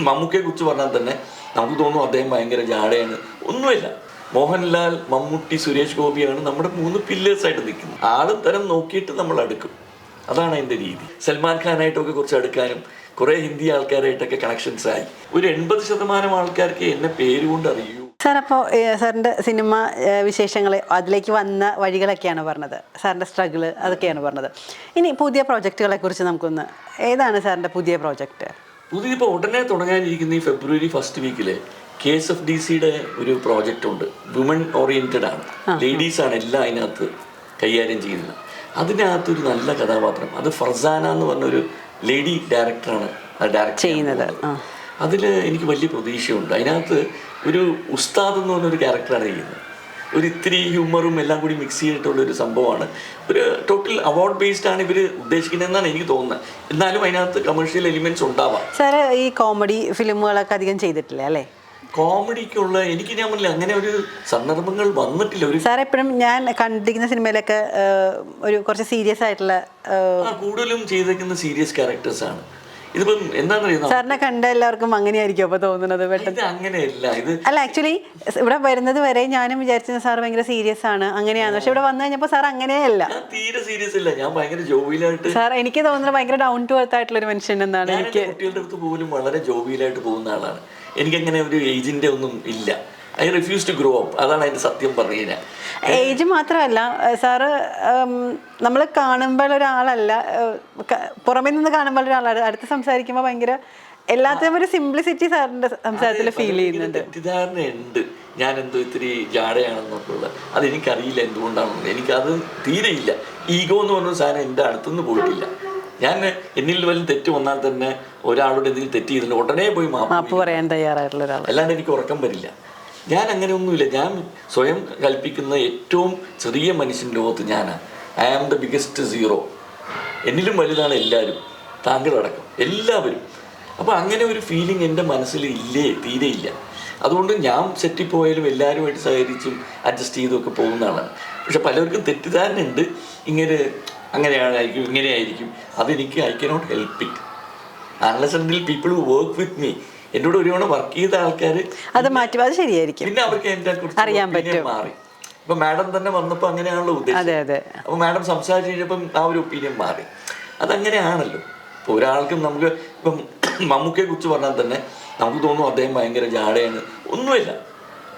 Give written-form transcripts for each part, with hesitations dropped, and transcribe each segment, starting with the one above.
മമ്മൂക്കയെ കുറിച്ച് പറഞ്ഞാൽ തന്നെ നമുക്ക് തോന്നും അദ്ദേഹം ഭയങ്കര ജാടയാണ്. ഒന്നുമില്ല. മോഹൻലാൽ, മമ്മൂട്ടി, സുരേഷ് ഗോപിയാണ് നമ്മുടെ 3 പില്ലേഴ്സായിട്ട് നിൽക്കുന്നത്. ആളും തരം നോക്കിയിട്ട് നമ്മൾ അടുക്കും. അതാണ് അതിൻ്റെ രീതി. സൽമാൻ ഖാനായിട്ടൊക്കെ കുറച്ച് അടുക്കാനും കുറേ ഹിന്ദി ആൾക്കാരായിട്ടൊക്കെ കണക്ഷൻസ് ആയി. ഒരു 80% ആൾക്കാർക്ക് എന്നെ പേരുകൊണ്ട് അറിയൂ. സാർ, അപ്പോൾ സാറിൻ്റെ സിനിമ വിശേഷങ്ങൾ, അതിലേക്ക് വന്ന വഴികളൊക്കെയാണ് പറഞ്ഞത്, സാറിൻ്റെ സ്ട്രഗിള് അതൊക്കെയാണ് പറഞ്ഞത്. ഇനി പുതിയ പ്രോജക്റ്റുകളെ കുറിച്ച് നമുക്കൊന്ന്, ഏതാണ് സാറിൻ്റെ പുതിയ പ്രോജക്റ്റ്? ഇപ്പോൾ ഉടനെ തുടങ്ങാനിരിക്കുന്ന ഈ ഫെബ്രുവരി 1st വീക്കില് KSFDCയുടെ ഒരു പ്രോജക്റ്റ് ഉണ്ട്. വുമൺ ഓറിയൻറ്റഡ് ആണ്, ലേഡീസാണ് എല്ലാം അതിനകത്ത് കൈകാര്യം ചെയ്യുന്നത്. അതിനകത്തൊരു നല്ല കഥാപാത്രം, അത് ഫർസാന എന്ന് പറഞ്ഞൊരു ലേഡി ഡയറക്ടറാണ് അത് ഡയറക്റ്റ് ചെയ്യുന്നത്. അതിൽ എനിക്ക് വലിയ പ്രതീക്ഷയുണ്ട്. അതിനകത്ത് ഒരു ഉസ്താദ് എന്ന് പറഞ്ഞൊരു ക്യാരക്ടറാണ് ചെയ്യുന്നത്. ഒരു ഇത്തിരി ഹ്യൂമറും എല്ലാം കൂടി മിക്സ് ചെയ്തിട്ടുള്ളൊരു സംഭവമാണ്. ഒരു ടോട്ടൽ അവാർഡ് ബേസ്ഡ് ആണ് ഇവർ ഉദ്ദേശിക്കുന്നതെന്നാണ് എനിക്ക് തോന്നുന്നത്. എന്നാലും അതിനകത്ത് കമേഴ്ഷ്യൽ എലിമെന്റ്സ് ഉണ്ടാവാം. സാർ, ഈ കോമഡി ഫിലിമുകളൊക്കെ അധികം ചെയ്തിട്ടില്ല അല്ലേ? കോമഡിക്കുള്ള എനിക്ക് ഞാൻ പറഞ്ഞില്ല, അങ്ങനെ ഒരു സന്ദർഭങ്ങൾ വന്നിട്ടില്ല. ഒരു സാർ, എപ്പോഴും ഞാൻ കണ്ടിരിക്കുന്ന സിനിമയിലൊക്കെ ഒരു കുറച്ച് സീരിയസ് ആയിട്ടുള്ള കൂടുതലും ചെയ്തേക്കുന്ന സീരിയസ് ക്യാരക്ടേഴ്സാണ്. ഇതിപ്പം എന്താണെന്നറിയാം, സാറിനെ കണ്ട എല്ലാവർക്കും അങ്ങനെയായിരിക്കും അപ്പൊ തോന്നുന്നത് പെട്ടെന്ന്. അങ്ങനെയല്ല ഇത്. അല്ല, ആക്ച്വലി ഇവിടെ വരുന്നത് വരെ ഞാനും വിചാരിച്ചത് സാർ ഭയങ്കര സീരിയസ് ആണ് അങ്ങനെയാണ്. പക്ഷെ ഇവിടെ വന്നു കഴിഞ്ഞപ്പോൾ സാർ അങ്ങനെയല്ല, തീരെ സീരിയസ് അല്ല. ഞാൻ ഭയങ്കര ജോവിയലായിട്ട്, സാർ എനിക്ക് തോന്നുന്നത് ഭയങ്കര ഡൗൺ ടു എർത്ത് ആയിട്ടുള്ള ഒരു മനുഷ്യൻ എന്നാണ്. എനിക്ക് കുട്ടികളുടെ അടുത്ത് പോലും വളരെ ജോവിയലായിട്ട് പോകുന്ന ആളാണ്. എനിക്കങ്ങനെ ഒരു ഏജിന്റെ ഒന്നും ഇല്ല. I refuse to grow up. അതാണ് അതിന്റെ സത്യം പറഞ്ഞു കഴിഞ്ഞാൽ. ഏജ് മാത്രമല്ല സാറ്, നമ്മൾ കാണുമ്പോൾ ഒരാളല്ല, പുറമേ നിന്ന് കാണുമ്പോൾ ഒരാളാണ്, അടുത്ത് സംസാരിക്കുമ്പോൾ ഭയങ്കര എല്ലാത്തിനും ഒരു സിംപ്ലിസിറ്റി സാറിന്റെ സംസാരത്തിൽ ഫീൽ ചെയ്യുന്നുണ്ട്. തെറ്റിദ്ധാരണയുണ്ട് ഞാൻ എന്തോ ഇത്തിരി ജാടയാണെന്നൊക്കെ ഉള്ളത്. അതെനിക്കറിയില്ല എന്തുകൊണ്ടാണെന്ന്. എനിക്കത് തീരെയില്ല. ഈഗോ എന്ന് പറഞ്ഞ സാധനം എൻ്റെ അടുത്തുനിന്ന് പോയിട്ടില്ല. ഞാൻ എന്നിൽ വല്ല തെറ്റ് വന്നാൽ തന്നെ ഒരാളോട് എന്തെങ്കിലും തെറ്റ് ചെയ്തില്ല ഉടനെ പോയി മാപ്പ് പറയാൻ തയ്യാറായിട്ടുള്ള ഒരാൾ, അല്ലാണ്ട് എനിക്ക് ഉറക്കം വരില്ല. ഞാൻ അങ്ങനെ ഒന്നുമില്ല. ഞാൻ സ്വയം കൽപ്പിക്കുന്ന ഏറ്റവും ചെറിയ മനുഷ്യൻ ലോകത്ത് ഞാനാണ്. I am the biggest zero. എന്നിലും വലുതാണ് എല്ലാവരും, താങ്കളടക്കം എല്ലാവരും. അപ്പോൾ അങ്ങനെ ഒരു ഫീലിംഗ് എൻ്റെ മനസ്സിൽ ഇല്ലേ, തീരെ ഇല്ല. അതുകൊണ്ട് ഞാൻ സെറ്റിൽ പോയാലും എല്ലാവരുമായിട്ട് സഹകരിച്ചും അഡ്ജസ്റ്റ് ചെയ്തൊക്കെ പോകുന്ന ആളാണ്. പക്ഷെ പലർക്കും തെറ്റിദ്ധാരണ ഉണ്ട്, ഇങ്ങനെ അങ്ങനെയായിരിക്കും ഇങ്ങനെയായിരിക്കും. അതെനിക്ക് I cannot help it unless and till people who work with me. എന്നോട് ഒരുപാട് വർക്ക് ചെയ്ത ആൾക്കാർ അത് മാറ്റി, അത് ശരിയായിരിക്കും, പിന്നെ അവർക്ക് എൻ്റെ കുറിച്ച് അറിയാൻ പറ്റും. മാറി. ഇപ്പം മാഡം തന്നെ വന്നപ്പോൾ അങ്ങനെയാണല്ലോ ഉദ്ദേശിച്ചത്. അപ്പോൾ മാഡം സംസാരിച്ച് കഴിഞ്ഞപ്പം ആ ഒരു ഒപ്പീനിയൻ മാറി. അതങ്ങനെയാണല്ലോ. ഇപ്പോൾ ഒരാൾക്കും നമുക്ക് ഇപ്പം മമ്മൂക്കയെ കുറിച്ച് പറഞ്ഞാൽ തന്നെ നമുക്ക് തോന്നും അദ്ദേഹം ഭയങ്കര ജാടയാണ്.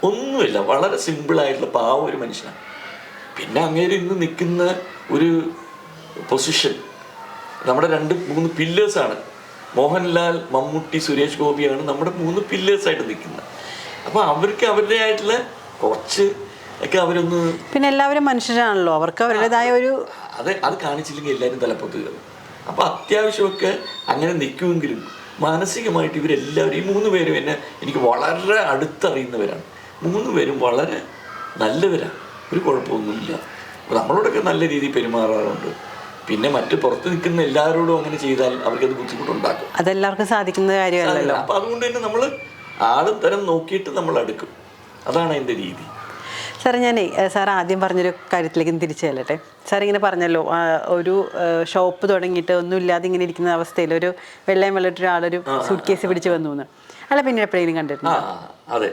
ഒന്നുമില്ല. വളരെ സിമ്പിളായിട്ടുള്ള പാവ ഒരു മനുഷ്യനാണ്. പിന്നെ അങ്ങേര് ഇന്ന് നിൽക്കുന്ന ഒരു പൊസിഷൻ, നമ്മുടെ 2-3 പില്ലേഴ്സാണ്. മോഹൻലാൽ, മമ്മൂട്ടി, സുരേഷ് ഗോപിയാണ് നമ്മുടെ 3 പില്ലേഴ്സായിട്ട് നിൽക്കുന്നത്. അപ്പോൾ അവർക്ക് അവരുടേതായിട്ടുള്ള കുറച്ച് ഒക്കെ അവരൊന്ന്, പിന്നെ എല്ലാവരും മനുഷ്യരാണല്ലോ, അവർക്ക് അവരുടേതായ ഒരു അത് കാണിച്ചില്ലെങ്കിൽ എല്ലാവരും തലപ്പത്ത് കയറും. അപ്പോൾ അത്യാവശ്യമൊക്കെ അങ്ങനെ നിൽക്കുമെങ്കിലും മാനസികമായിട്ട് ഇവരെല്ലാവരും, ഈ 3 പേരും എന്നെ എനിക്ക് വളരെ അടുത്തറിയുന്നവരാണ്. 3 പേരും വളരെ നല്ലവരാണ്, ഒരു കുഴപ്പമൊന്നുമില്ല. നമ്മളോടൊക്കെ നല്ല രീതിയിൽ പെരുമാറാറുണ്ട്. പിന്നെ മറ്റു പുറത്ത് നിൽക്കുന്ന എല്ലാവരോടും അങ്ങനെ ചെയ്താൽ അവർക്കത് ബുദ്ധിമുട്ടുണ്ടാക്കും. അതെല്ലാവർക്കും സാധിക്കുന്ന കാര്യമല്ലല്ലോ. അപ്പം അതുകൊണ്ട് തന്നെ നമ്മൾ ആളും തരം നോക്കിയിട്ട് നമ്മൾ അടുക്കും. അതാണ് അതിൻ്റെ രീതി. സാർ, സാർ ആദ്യം പറഞ്ഞൊരു കാര്യത്തിലേക്ക് തിരിച്ചു ചെല്ലട്ടെ. സാർ ഇങ്ങനെ പറഞ്ഞല്ലോ, ഒരു ഷോപ്പ് തുടങ്ങിയിട്ട് ഒന്നുമില്ലാതെ ഇങ്ങനെ ഇരിക്കുന്ന അവസ്ഥയിൽ ഒരു വെള്ളയും വെള്ളിട്ട് ഒരാളൊരു സൂട്ട് കേസ് പിടിച്ച് വന്നു എന്ന്. അല്ല, പിന്നെ എപ്പോഴെങ്കിലും കണ്ടിട്ടുണ്ട്? അതെ,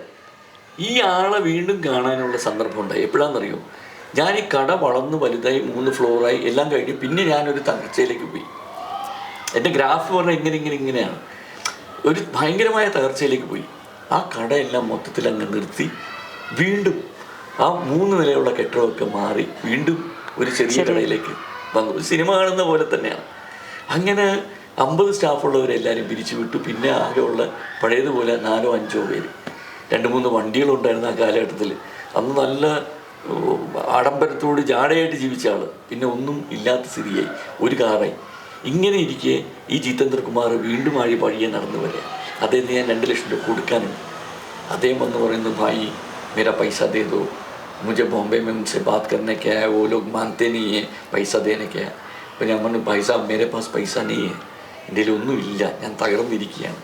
ഈ ആളെ വീണ്ടും കാണാനുള്ള സന്ദർഭം ഉണ്ടായി. എപ്പോഴാണെന്നറിയോ? ഞാൻ ഈ കട വളർന്ന് വലുതായി 3 ഫ്ലോറായി എല്ലാം കഴിഞ്ഞ് പിന്നെ ഞാനൊരു തകർച്ചയിലേക്ക് പോയി. എൻ്റെ ഗ്രാഫ് പറഞ്ഞാൽ ഇങ്ങനെയാണ്. ഒരു ഭയങ്കരമായ തകർച്ചയിലേക്ക് പോയി. ആ കടയെല്ലാം മൊത്തത്തിൽ അങ്ങ് നിർത്തി വീണ്ടും ആ 3 നിലയുള്ള കെട്ടിടമൊക്കെ മാറി വീണ്ടും ഒരു ചെറിയ കടയിലേക്ക് വന്നു. ഒരു സിനിമ കാണുന്ന പോലെ തന്നെയാണ്. അങ്ങനെ 50 സ്റ്റാഫുള്ളവരെല്ലാവരും പിരിച്ചു വിട്ടു. പിന്നെ ആകെയുള്ള പഴയതുപോലെ 4-5 പേര്. 2-3 വണ്ടികളുണ്ടായിരുന്നു ആ കാലഘട്ടത്തിൽ. അന്ന് നല്ല ആഡംബരത്തോട് ജാടയായിട്ട് ജീവിച്ച ആൾ പിന്നെ ഒന്നും ഇല്ലാത്ത സ്ഥിതിയായി, ഒരു കാറായി. ഇങ്ങനെ ഇരിക്കെ ഈ ജിതേന്ദ്രകുമാർ വീണ്ടും പഴിയെ നടന്നു വരിക. അദ്ദേഹത്തിന് ഞാൻ 2 ലക്ഷം രൂപ കൊടുക്കാനുണ്ട്. അദ്ദേഹം വന്ന് പറയുന്നു, ഭായി मेरा पैसा दे दो, मुझे बॉम्बे में उनसे बात करने क्या है, वो लोग मानते नहीं है पैसा देने क्या है. അപ്പോൾ ഞാൻ പറഞ്ഞു, भाई साहब मेरे पास पैसा नहीं है, എൻ്റെ ഒന്നുമില്ല, ഞാൻ തകർന്നിരിക്കുകയാണ്,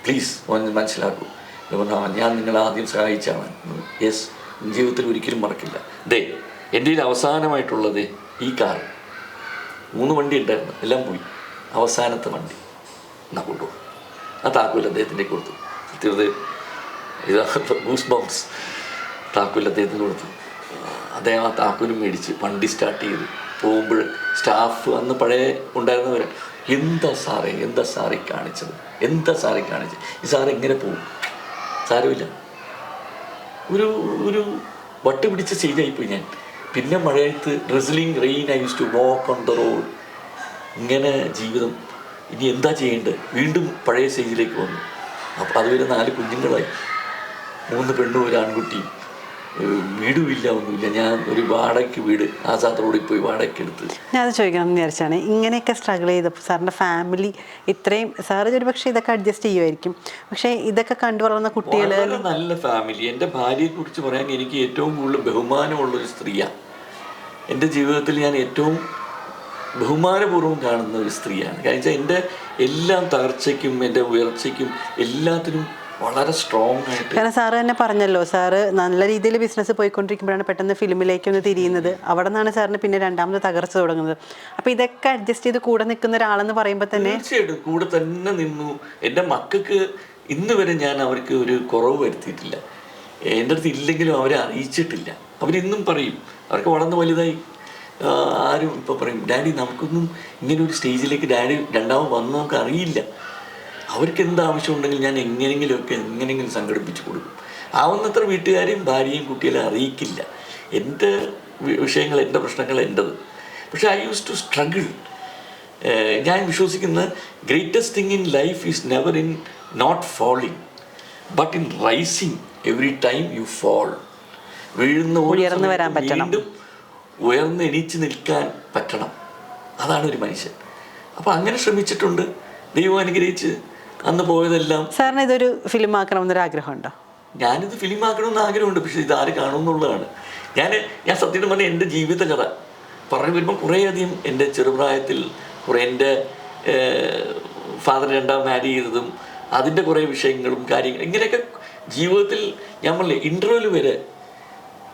പ്ലീസ് ഒന്ന് മനസ്സിലാക്കൂ. ഞാൻ നിങ്ങളെ ആദ്യം സഹായിച്ചാണ്. യെസ്, ജീവിതത്തിൽ ഒരിക്കലും മറക്കില്ല. ദേ എൻ്റെ അവസാനമായിട്ടുള്ളത് ഈ കാർ. 3 വണ്ടി ഉണ്ടായിരുന്നു, എല്ലാം പോയി. അവസാനത്തെ വണ്ടി എന്നാ കൊണ്ടുപോകും. ആ താക്കോൽ അദ്ദേഹത്തിൻ്റെ കൊടുത്തു. സത്യത്തിൽ ഇത് ഗൂസ് ബംസ് താക്കോൽ അദ്ദേഹത്തിന് കൊടുത്തു. അദ്ദേഹം ആ താക്കോലും മേടിച്ച് വണ്ടി സ്റ്റാർട്ട് ചെയ്ത് പോകുമ്പോൾ സ്റ്റാഫ് അന്ന് പഴയ ഉണ്ടായിരുന്നവർ എന്താ സാറേ കാണിച്ചത്, ഈ സാറ് എങ്ങനെ പോകും, സാരമില്ല, ഒരു വട്ട് പിടിച്ച സ്റ്റേജായിപ്പോയി ഞാൻ. പിന്നെ മഴയത്ത് drizzling rain I use to walk on the road. ഇങ്ങനെ ജീവിതം ഇനി എന്താ ചെയ്യേണ്ടത്, വീണ്ടും പഴയ സ്റ്റേജിലേക്ക് വന്നു. അപ്പോൾ അതുവരെ 4 കുഞ്ഞുങ്ങളായി, 3 പെണ്ണും 1 ആൺകുട്ടിയും, വീടുമില്ല, ഒന്നുമില്ല. ഞാൻ ഒരു വാടകയ്ക്ക് വീട് ആസാദ് റോഡിൽ പോയി വാടകയ്ക്ക് എടുത്ത്. ഞാൻ അത് ചോദിക്കണം എന്ന് വിചാരിച്ചാണ്, ഇങ്ങനെയൊക്കെ സ്ട്രഗിൾ ചെയ്തപ്പോൾ സാറിൻ്റെ ഫാമിലി ഇത്രയും, സാറ് ഒരു പക്ഷേ ഇതൊക്കെ അഡ്ജസ്റ്റ് ചെയ്യുമായിരിക്കും, പക്ഷേ ഇതൊക്കെ കണ്ടു വളർന്ന കുട്ടികൾ നല്ല ഫാമിലി. എൻ്റെ ഭാര്യയെ കുറിച്ച് പറയാൻ എനിക്ക് ഏറ്റവും കൂടുതൽ ബഹുമാനമുള്ളൊരു സ്ത്രീയാണ്. എൻ്റെ ജീവിതത്തിൽ ഞാൻ ഏറ്റവും ബഹുമാനപൂർവ്വം കാണുന്ന ഒരു സ്ത്രീയാണ്. കാരണം വെച്ചാൽ എൻ്റെ എല്ലാം തകർച്ചയ്ക്കും എൻ്റെ ഉയർച്ചയ്ക്കും എല്ലാത്തിനും വളരെ സ്ട്രോങ് ആയിട്ട്. കാരണം സാറ് തന്നെ പറഞ്ഞല്ലോ, സാറ് നല്ല രീതിയിൽ ബിസിനസ് പോയിക്കൊണ്ടിരിക്കുമ്പോഴാണ് പെട്ടെന്ന് ഫിലിമിലേക്കൊന്ന് തിരിയുന്നത്. അവിടെ നിന്നാണ് സാറിന് പിന്നെ 2ാമത് തകർച്ച തുടങ്ങുന്നത്. അപ്പോൾ ഇതൊക്കെ അഡ്ജസ്റ്റ് ചെയ്ത് കൂടെ നിൽക്കുന്ന ഒരാളെന്ന് പറയുമ്പോൾ തന്നെ തീർച്ചയായിട്ടും കൂടെ തന്നെ നിന്നു. എൻ്റെ മക്കൾക്ക് ഇന്ന് വരെ ഞാൻ അവർക്ക് ഒരു കുറവ് വരുത്തിയിട്ടില്ല. എൻ്റെ അടുത്ത് ഇല്ലെങ്കിലും അവരെ അറിയിച്ചിട്ടില്ല. അവരിന്നും പറയും, അവർക്ക് വളർന്ന് വലുതായി. ആരും ഇപ്പോൾ പറയും, ഡാഡി നമുക്കൊന്നും ഇങ്ങനെ ഒരു സ്റ്റേജിലേക്ക് ഡാഡി 2ാമത് വന്ന് നമുക്ക് അറിയില്ല. അവർക്ക് എന്ത് ആവശ്യമുണ്ടെങ്കിൽ ഞാൻ എങ്ങനെയെങ്കിലും സംഘടിപ്പിച്ച് കൊടുക്കും. ആവുന്നത്ര വീട്ടുകാരെയും ഭാര്യയും കുട്ടികളെ അറിയിക്കില്ല. എൻ്റെ വിഷയങ്ങൾ, എൻ്റെ പ്രശ്നങ്ങൾ എൻ്റെത്. പക്ഷേ ഐ യൂസ് ടു സ്ട്രഗിൾ. ഞാൻ വിശ്വസിക്കുന്ന greatest thing in life is never in not falling but in rising every time you fall. വീഴുന്ന വീണ്ടും ഉയർന്ന് എണീച്ച് നിൽക്കാൻ പറ്റണം. അതാണ് ഒരു മനുഷ്യൻ. അപ്പോൾ അങ്ങനെ ശ്രമിച്ചിട്ടുണ്ട്. ദൈവം അനുഗ്രഹിച്ച് അന്ന് പോയതെല്ലാം. സാറിന് ഇതൊരു ഫിലിം ആക്കണമെന്നൊരു ആഗ്രഹമുണ്ടോ? ഞാനിത് ഫിലിം ആക്കണമെന്ന് ആഗ്രഹമുണ്ട്, പക്ഷേ ഇത് ആര് കാണുമെന്നുള്ളതാണ്. ഞാൻ സത്യം പറഞ്ഞാൽ എൻ്റെ ജീവിത കഥ പറഞ്ഞു വരുമ്പോൾ കുറേയധികം എൻ്റെ ചെറുപ്രായത്തിൽ എൻ്റെ ഫാദർ 2ാം മാരി ചെയ്തതും അതിൻ്റെ കുറേ വിഷയങ്ങളും കാര്യങ്ങളും ഇങ്ങനെയൊക്കെ ജീവിതത്തിൽ ഞാൻ പറഞ്ഞില്ലേ, ഇൻ്റർവ്യൂവിൽ വരെ,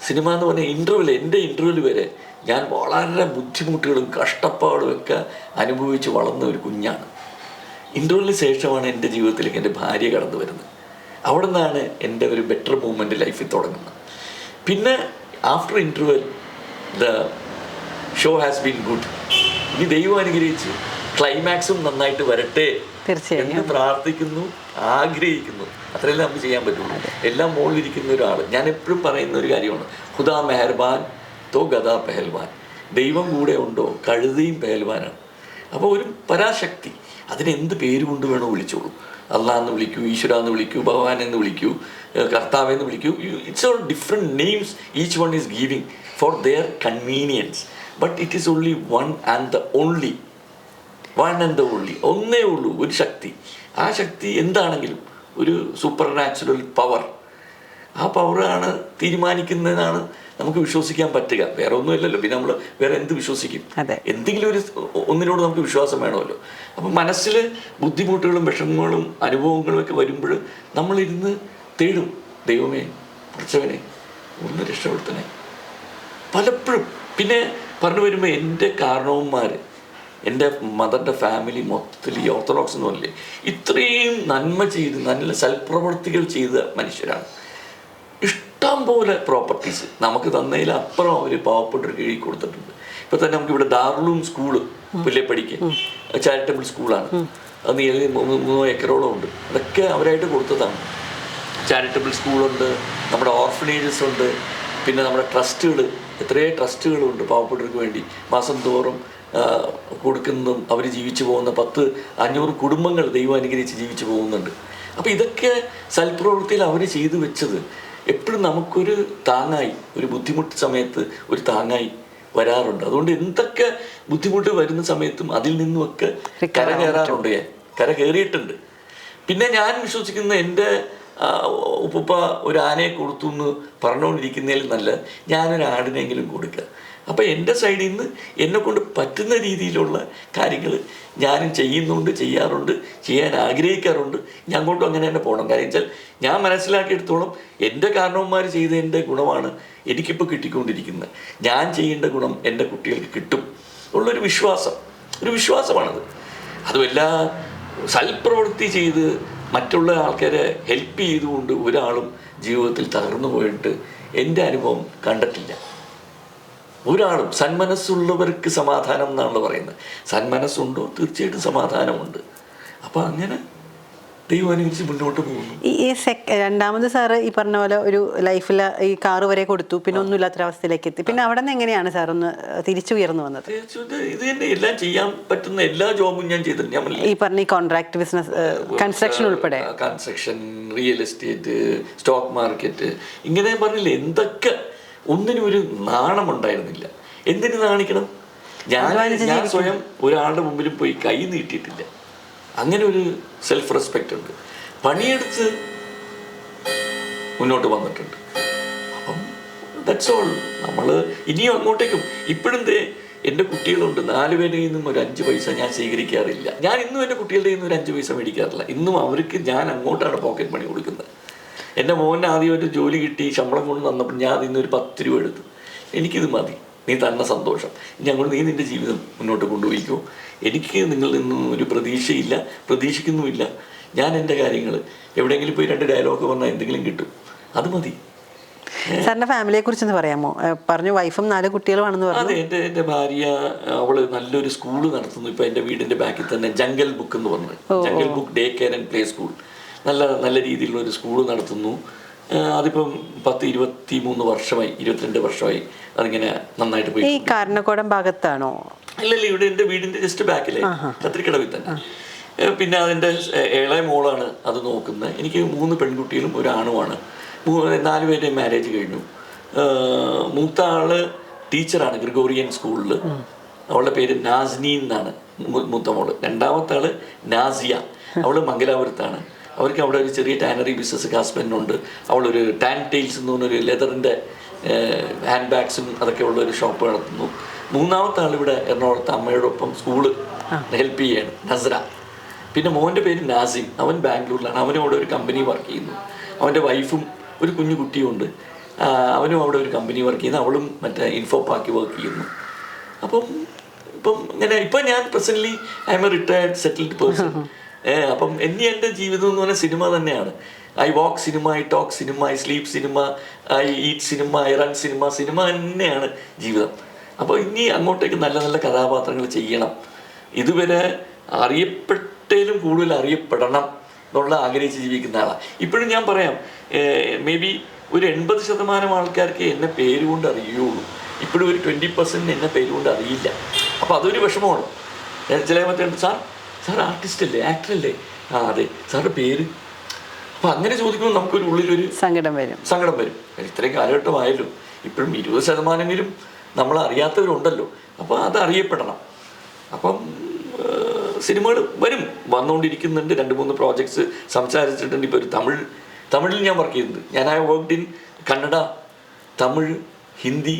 സിനിമ എന്ന് പറഞ്ഞ എൻ്റെ ഇൻ്റർവ്യൂവിൽ വരെ ഞാൻ വളരെ ബുദ്ധിമുട്ടുകളും കഷ്ടപ്പാടും ഒക്കെ അനുഭവിച്ച് വളർന്ന ഒരു കുഞ്ഞാണ്. ഇൻ്റർവ്യൂവിന് ശേഷമാണ് എൻ്റെ ജീവിതത്തിലേക്ക് എൻ്റെ ഭാര്യ കടന്നു വരുന്നത്. അവിടെ നിന്നാണ് എൻ്റെ ഒരു ബെറ്റർ മൂവ്മെൻറ്റ് ലൈഫിൽ തുടങ്ങുന്നത്. പിന്നെ after interview the show has been good. ഇനി ദൈവം അനുഗ്രഹിച്ച് ക്ലൈമാക്സും നന്നായിട്ട് വരട്ടെ എന്ന് പ്രാർത്ഥിക്കുന്നു, ആഗ്രഹിക്കുന്നു. അത്രയല്ലേ നമുക്ക് ചെയ്യാൻ പറ്റുള്ളൂ. എല്ലാം മുകളിലിരിക്കുന്ന ഒരാൾ. ഞാൻ എപ്പോഴും പറയുന്ന ഒരു കാര്യമാണ്, ഖുദാ മെഹർബാൻ തോ ഗദാ പെഹൽവാൻ. ദൈവം കൂടെ ഉണ്ടോ കഴുതയും പെഹൽവാനാണ്. അപ്പോൾ ഒരു പരാശക്തി, അതിനെന്ത് പേര് കൊണ്ട് വേണോ വിളിച്ചോളൂ. അള്ളാഹ് എന്ന് വിളിക്കൂ, ഈശ്വര എന്ന് വിളിക്കൂ, ഭഗവാൻ എന്ന് വിളിക്കൂ, കർത്താവെന്ന് വിളിക്കൂ. It's all different names each one is giving for their convenience. But it is only one and the only. ഒന്നേ ഉള്ളൂ ഒരു ശക്തി. ആ ശക്തി എന്താണെങ്കിലും ഒരു സൂപ്പർ നാച്ചുറൽ പവർ. ആ പവറാണ് തീരുമാനിക്കുന്നതാണ് നമുക്ക് വിശ്വസിക്കാൻ പറ്റുക. വേറെ ഒന്നുമില്ലല്ലോ. പിന്നെ നമ്മൾ വേറെ എന്ത് വിശ്വസിക്കും? എന്തെങ്കിലും ഒന്നിനോട് നമുക്ക് വിശ്വാസം വേണമല്ലോ. അപ്പം മനസ്സിൽ ബുദ്ധിമുട്ടുകളും വിഷമങ്ങളും അനുഭവങ്ങളും ഒക്കെ വരുമ്പോൾ നമ്മളിരുന്ന് തേടും, ദൈവമേ പഠിച്ചവനെ ഒന്ന് രക്ഷപ്പെടുത്തണേ പലപ്പോഴും. പിന്നെ പറഞ്ഞു വരുമ്പോൾ എൻ്റെ കാരണവന്മാർ, എൻ്റെ മദറിൻ്റെ ഫാമിലി മൊത്തത്തിൽ ഈ ഓർത്തഡോക്സ് എന്ന് പറഞ്ഞില്ലേ, ഇത്രയും നന്മ ചെയ്ത് നല്ല സൽപ്രവർത്തികൾ ചെയ്ത മനുഷ്യരാണ്. ഇഷ്ടം പോലെ പ്രോപ്പർട്ടീസ് നമുക്ക് തന്നതിലപ്പുറം അവർ പാവപ്പെട്ടൊരു കീഴിൽ കൊടുത്തിട്ടുണ്ട്. ഇപ്പം തന്നെ നമുക്കിവിടെ ദാറുലും സ്കൂള് പുല്ലേപ്പടിക്ക് ചാരിറ്റബിൾ സ്കൂളാണ്. അത് 3 ഏക്കറോളം ഉണ്ട്. അതൊക്കെ അവരായിട്ട് കൊടുത്തതാണ്. ചാരിറ്റബിൾ സ്കൂളുണ്ട്, നമ്മുടെ ഓർഫനേജസ് ഉണ്ട്, പിന്നെ നമ്മുടെ ട്രസ്റ്റുകൾ, എത്രയോ ട്രസ്റ്റുകളുണ്ട് പാവപ്പെട്ടവർക്ക് വേണ്ടി. മാസം തോറും കൊടുക്കുന്നതും അവർ ജീവിച്ചു പോകുന്ന 500 കുടുംബങ്ങൾ ദൈവം അനുഗ്രഹിച്ച് ജീവിച്ചു പോകുന്നുണ്ട്. അപ്പോൾ ഇതൊക്കെ സൽപ്രവൃത്തിയിൽ അവർ ചെയ്തു വെച്ചത് എപ്പോഴും നമുക്കൊരു താങ്ങായി, ഒരു ബുദ്ധിമുട്ട് സമയത്ത് ഒരു താങ്ങായി വരാറുണ്ട്. അതുകൊണ്ട് എന്തൊക്കെ ബുദ്ധിമുട്ട് വരുന്ന സമയത്തും അതിൽ നിന്നുമൊക്കെ കരകയറാറുണ്ട്. കര കയറിയിട്ടുണ്ട്. പിന്നെ ഞാൻ വിശ്വസിക്കുന്ന എൻ്റെ ഉപ്പ ഒരു ആനയെ കൊടുത്തു എന്ന് പറഞ്ഞുകൊണ്ടിരിക്കുന്നതിൽ നല്ല ഞാനൊരു ആടിനെങ്കിലും കൊടുക്കുക. അപ്പോൾ എൻ്റെ സൈഡിൽ നിന്ന് എന്നെക്കൊണ്ട് പറ്റുന്ന രീതിയിലുള്ള കാര്യങ്ങൾ ഞാനും ചെയ്യുന്നുണ്ട്, ചെയ്യാറുണ്ട്, ചെയ്യാൻ ആഗ്രഹിക്കാറുണ്ട്. ഞാൻ കൊണ്ടും അങ്ങനെ തന്നെ പോകണം. കാര്യം വെച്ചാൽ ഞാൻ മനസ്സിലാക്കിയെടുത്തോളം എൻ്റെ കാരണവന്മാർ ചെയ്തതിൻ്റെ ഗുണമാണ് എനിക്കിപ്പോൾ കിട്ടിക്കൊണ്ടിരിക്കുന്നത്. ഞാൻ ചെയ്യേണ്ട ഗുണം എൻ്റെ കുട്ടികൾക്ക് കിട്ടും ഉള്ളൊരു വിശ്വാസമാണത്. അതും എല്ലാ സൽപ്രവൃത്തി ചെയ്ത് മറ്റുള്ള ആൾക്കാരെ ഹെൽപ്പ് ചെയ്തുകൊണ്ട് ഒരാളും ജീവിതത്തിൽ തകർന്നു പോയിട്ട് എൻ്റെ അനുഭവം കണ്ടിട്ടില്ല. ഒരാളും. സന്മനസ്സുള്ളവർക്ക് സമാധാനം എന്നാണല്ലോ പറയുന്നത്. സന്മനസ്സുണ്ടോ തീർച്ചയായിട്ടും സമാധാനമുണ്ട്. അപ്പോൾ അങ്ങനെ ദൈവം അനുസരിച്ച് മുന്നോട്ട് പോകുന്നു. ഈ രണ്ടാമത് സാറ് ഈ പറഞ്ഞ പോലെ ഒരു ലൈഫിൽ ഈ കാറ് വരെ കൊടുത്തു, പിന്നെ ഒന്നുമില്ലാത്തൊരവസ്ഥയിലേക്ക് എത്തി. പിന്നെ അവിടെ നിന്ന് എങ്ങനെയാണ് സാർ ഒന്ന് തിരിച്ചുയർന്നു വന്നത്? ഇത് തന്നെ എല്ലാം ചെയ്യാൻ പറ്റുന്ന എല്ലാ ജോബും ഞാൻ ചെയ്തിട്ടുണ്ട്. ഞാൻ ഈ പറഞ്ഞ ഈ കോൺട്രാക്ട് ബിസിനസ്, കൺസ്ട്രക്ഷൻ ഉൾപ്പെടെ, construction, real estate, stock market, ഇങ്ങനെ പറഞ്ഞില്ലേ എന്തൊക്കെ. ഒന്നിനും ഒരു നാണമുണ്ടായിരുന്നില്ല. എന്തിനു നാണിക്കണം? ഞാൻ സ്വയം ഒരാളുടെ മുമ്പിലും പോയി കൈ നീട്ടിയിട്ടില്ല. അങ്ങനെ ഒരു സെൽഫ് റെസ്പെക്റ്റ് ഉണ്ട്. പണിയെടുത്ത് മുന്നോട്ട് വന്നിട്ടുണ്ട്. അപ്പം ദാറ്റ്സ് ഓൾ. നമ്മൾ ഇനിയും അങ്ങോട്ടേക്കും ഇപ്പോഴും എൻ്റെ കുട്ടികളുണ്ട്. 4 പേരിൽ നിന്നും ഒരു 5 പൈസ ഞാൻ സ്വീകരിക്കാറില്ല. ഞാൻ ഇന്നും എൻ്റെ കുട്ടികളുടെ നിന്ന് ഒരു 5 പൈസ മേടിക്കാറില്ല. ഇന്നും അവർക്ക് ഞാൻ അങ്ങോട്ടാണ് പോക്കറ്റ് മണി കൊടുക്കുന്നത്. എൻ്റെ മോന് ആദ്യമായിട്ട് ജോലി കിട്ടി ശമ്പളം കൊണ്ട് തന്നപ്പോൾ ഞാൻ അതിൽ നിന്ന് ഒരു 10 രൂപ എടുത്തു. എനിക്കിത് മതി, നീ തന്ന സന്തോഷം, ഞങ്ങൾ നീ നിൻ്റെ ജീവിതം മുന്നോട്ട് കൊണ്ടുപോയിക്കോ, എനിക്ക് നിങ്ങളിൽ നിന്നും ഒരു പ്രതീക്ഷയില്ല, പ്രതീക്ഷിക്കുന്നുമില്ല. ഞാൻ എൻ്റെ കാര്യങ്ങൾ എവിടെയെങ്കിലും പോയി 2 ഡയലോഗ് പറഞ്ഞാൽ എന്തെങ്കിലും കിട്ടും, അത് മതി. സാറിൻ്റെ ഫാമിലിയെ കുറിച്ചൊന്ന് പറയാമോ? പറഞ്ഞു വൈഫും 4 കുട്ടികളുമാണെന്ന് പറഞ്ഞു. അതെ, എൻ്റെ ഭാര്യ അവൾ നല്ലൊരു സ്കൂള് നടത്തുന്നു. ഇപ്പോൾ എൻ്റെ വീടിൻ്റെ ബാക്കിൽ തന്നെ ജംഗൽ ബുക്ക് എന്ന് പറഞ്ഞു, jungle book day care and play school, നല്ല രീതിയിലുള്ള ഒരു സ്കൂള് നടത്തുന്നു. അതിപ്പം 10-23 വർഷമായി, 22 വർഷമായി അതിങ്ങനെ നന്നായിട്ട് പോയി. ഈ കാരണക്കോടം ഭാഗത്താണോ? ഇല്ലല്ല, ഇവിടെ എൻ്റെ വീടിൻ്റെ ജസ്റ്റ് ബാക്കിലെ കത്തിരിക്കടവിൽ തന്നെ. പിന്നെ അതിൻ്റെ ഇളയ മോളാണ് അത് നോക്കുന്നത്. എനിക്ക് 3 പെൺകുട്ടികളും ഒരു ആണുമാണ്. 4 പേരുടെ മാരേജ് കഴിഞ്ഞു. മൂത്ത ആള് ടീച്ചറാണ് ഗ്രിഗോറിയൻ സ്കൂളിൽ. അവളുടെ പേര് നാസ്നി എന്നാണ് മൂത്ത മോള്. രണ്ടാമത്തെ ആള് നാസിയ, അവള് മംഗലാപുരത്താണ്. അവർക്ക് അവിടെ ഒരു ചെറിയ ടാനറി ബിസിനസ് ഹസ്ബൻഡുണ്ട്. അവളൊരു ടാൻ ടെയിൽസ് എന്ന് പറഞ്ഞൊരു ലെതറിൻ്റെ ഹാൻഡ് ബാഗ്സും അതൊക്കെ ഉള്ളൊരു ഷോപ്പ് നടത്തുന്നു. മൂന്നാമത്തെ ആളിവിടെ എറണാകുളത്ത് അമ്മയോടൊപ്പം സ്കൂള് ഹെൽപ്പ് ചെയ്യാണ്, നസ്ര. പിന്നെ മോൻ്റെ പേര് നാസിം, അവൻ ബാംഗ്ലൂരിലാണ്. അവനും അവിടെ ഒരു കമ്പനി വർക്ക് ചെയ്യുന്നു. അവൻ്റെ വൈഫും ഒരു കുഞ്ഞു കുട്ടിയുണ്ട്, അവനും അവിടെ ഒരു കമ്പനി വർക്ക് ചെയ്യുന്നു. അവളും മറ്റേ ഇൻഫോ പാർക്കിൽ വർക്ക് ചെയ്യുന്നു. ഇപ്പം ഞാൻ presently I M A retired settled person. അപ്പം എൻ്റെ ജീവിതം എന്ന് പറഞ്ഞാൽ സിനിമ തന്നെയാണ്. I walk cinema, I talk cinema, I sleep cinema, I eat cinema, I run cinema. Cinema തന്നെയാണ് ജീവിതം. അപ്പോൾ ഇനി അങ്ങോട്ടേക്ക് നല്ല നല്ല കഥാപാത്രങ്ങൾ ചെയ്യണം. ഇതുവരെ അറിയപ്പെട്ടതിലും കൂടുതൽ അറിയപ്പെടണം എന്നുള്ള ആഗ്രഹിച്ച് ജീവിക്കുന്ന ആളാണ്. ഇപ്പോഴും ഞാൻ പറയാം, മേ ബി ഒരു 80% ആൾക്കാർക്ക് എന്നെ പേരുകൊണ്ട് അറിയുള്ളൂ. ഇപ്പോഴും ഒരു 20% എന്നെ പേരുകൊണ്ട് അറിയില്ല. അപ്പോൾ അതൊരു വിഷമമാണ്. ചില മറ്റേ സാർ ആർട്ടിസ്റ്റ് അല്ലേ, ആക്ടർ അല്ലേ? അതെ. സാറിൻ്റെ പേര്? അപ്പോൾ അങ്ങനെ ചോദിക്കുമ്പോൾ നമുക്കൊരു ഉള്ളിലൊരു സങ്കടം വരും. ഇത്രയും കാലഘട്ടമായല്ലോ, ഇപ്പോഴും 20% നമ്മൾ അറിയാത്തവരുണ്ടല്ലോ. അപ്പോൾ അത് അറിയപ്പെടണം. അപ്പം സിനിമകൾ വന്നുകൊണ്ടിരിക്കുന്നുണ്ട്. 2-3 പ്രോജക്ട്സ് സംസാരിച്ചിട്ടുണ്ട്. ഇപ്പോൾ ഒരു തമിഴിൽ ഞാൻ വർക്ക് ചെയ്യുന്നുണ്ട്. ഞാൻ I worked in Kannada, Tamil, Hindi,